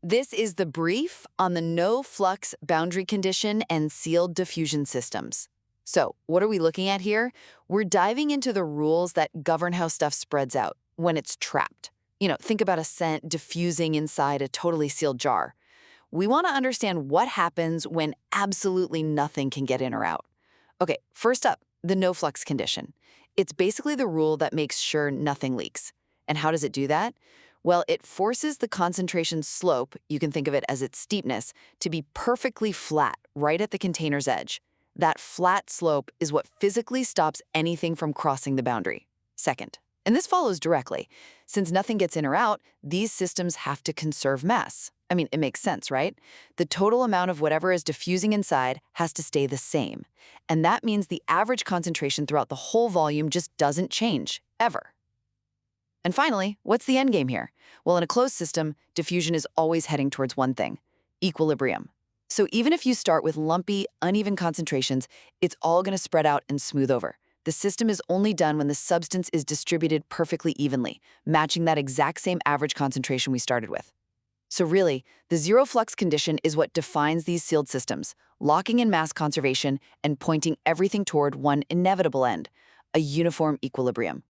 This is the brief on the no-flux boundary condition and sealed diffusion systems. So, what are we looking at here? We're diving into the rules that govern how stuff spreads out when it's trapped. Think about a scent diffusing inside a totally sealed jar. We want to understand what happens when absolutely nothing can get in or out. Okay, first up, the no-flux condition. It's basically the rule that makes sure nothing leaks. And how does it do that? Well, it forces the concentration slope, you can think of it as its steepness, to be perfectly flat right at the container's edge. That flat slope is what physically stops anything from crossing the boundary. Second, and this follows directly, since nothing gets in or out, these systems have to conserve mass. I mean, it makes sense, right? The total amount of whatever is diffusing inside has to stay the same. And that means the average concentration throughout the whole volume just doesn't change, ever. And finally, what's the end game here? Well, in a closed system, diffusion is always heading towards one thing: equilibrium. So even if you start with lumpy, uneven concentrations, it's all going to spread out and smooth over. The system is only done when the substance is distributed perfectly evenly, matching that exact same average concentration we started with. So really, the zero flux condition is what defines these sealed systems, locking in mass conservation and pointing everything toward one inevitable end: a uniform equilibrium.